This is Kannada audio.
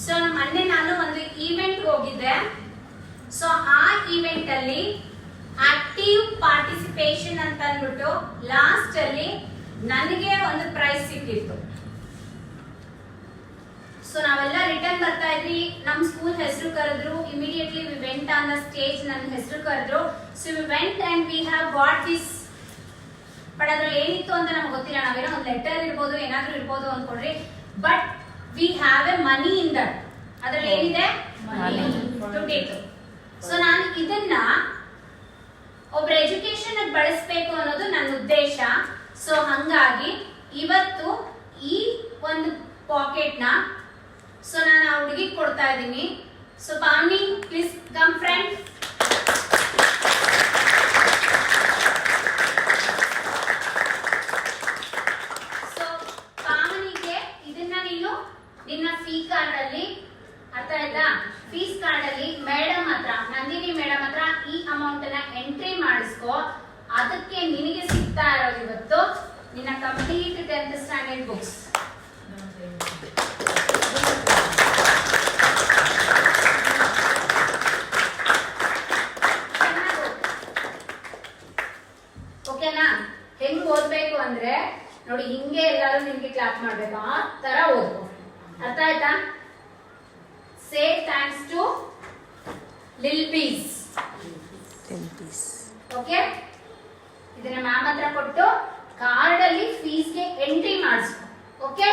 ಸೊ ಮೊನ್ನೆ ನಾನು ಒಂದು ಈವೆಂಟ್ ಹೋಗಿದ್ದೆ. ಸೊ ಆ ಈವೆಂಟ್ ಅಲ್ಲಿ ಆಕ್ಟಿವ್ ಪಾರ್ಟಿಸಿಪೇಷನ್ ಅಂತ ಅಂದ್ಬಿಟ್ಟು ಲಾಸ್ಟ್ ಅಲ್ಲಿ ನನಗೆ ಒಂದು ಪ್ರೈಸ್ ಸಿಕ್ಕಿತ್ತು. ಸೊ ನಾವೆಲ್ಲ ರಿಟರ್ನ್ ಬರ್ತಾ ಇದ್ರಿ, ನಮ್ ಸ್ಕೂಲ್ ಹೆಸರು ಕರೆದ್ರು. Immediately we went on the stage, ನನ್ನ ಹೆಸರು ಕರೆದ್ರು. So we went and we have got this. But ಅದ್ರಲ್ಲಿ ಏನಿತ್ತು ಅಂತ ನಮ್ಗೆ ಗೊತ್ತಿಲ್ಲ. ನಾವೇನೋ ಒಂದು ಲೆಟರ್ ಇರ್ಬೋದು, ಏನಾದ್ರೂ ಇರ್ಬೋದು ಅನ್ಕೊಂಡ್ರಿ. But we have a money in that. ಅದ್ರಲ್ಲಿ ಏನಿದೆ? ದುಡ್ಡಿತ್ತು. ಸೊ ನಾನು ಇದನ್ನ ಒಬ್ರ ಎಜುಕೇಶನ್ ಬಳಸಬೇಕು ಅನ್ನೋದು ನನ್ನ ಉದ್ದೇಶ. ಸೊ ಹಂಗಾಗಿ ಇವತ್ತು ಈ ಒಂದು ಪಾಕೆಟ್ ನ ಸೊ ನಾನು ಆ ಹುಡುಗಿಗೆ ಕೊಡ್ತಾ ಇದ್ದೀನಿ. So Pavani, please come friend. So ಪಾವನಿಗೆ ಇದನ್ನ ನೀನು ನಿನ್ನ ಫೀ ಕಾರ್ಡ್ ಅಲ್ಲಿ, ಅರ್ಥ ಆಯ್ತಾ? ಫೀಸ್ ಕಾರ್ಡ್ ಅಲ್ಲಿ ಮೇಡಮ್ ಹತ್ರ, ನಂದಿನಿ ಮೇಡಮ್ ಹತ್ರ ಈ ಅಮೌಂಟ್ ನ ಎಂಟ್ರಿ ಮಾಡಿಸ್ಕೋ. ಅದಕ್ಕೆ ನಿನಗೆ ಸಿಗ್ತಾ ಇರೋದು ಇವತ್ತು ನಿನ್ನ ಕಂಪ್ಲೀಟ್ 10th ಸ್ಟ್ಯಾಂಡರ್ಡ್ ಬುಕ್ಸ್. ಓಕೆನಾ? ಹೆಂಗ್ ಓದ್ಬೇಕು ಅಂದ್ರೆ ನೋಡಿ, ಹಿಂಗೆ ಎಲ್ಲರೂ ನಿಮ್ಗೆ ಕ್ಲಾಪ್ ಮಾಡ್ಬೇಕು, ಆ ತರ ಓದ್ಕೋ. ಅರ್ಥ ಆಯ್ತಾ? Say thanks to lil peace. Okay, ಇದನ್ನ ಮ್ಯಾಮ್ ಹತ್ರ ಕೊಟ್ಟು ಕಾರ್ಡ್ ಅಲ್ಲಿ ಫೀಸ್ಗೆ ಎಂಟ್ರಿ ಮಾಡಿಸ್ಕೊ. ಓಕೆ.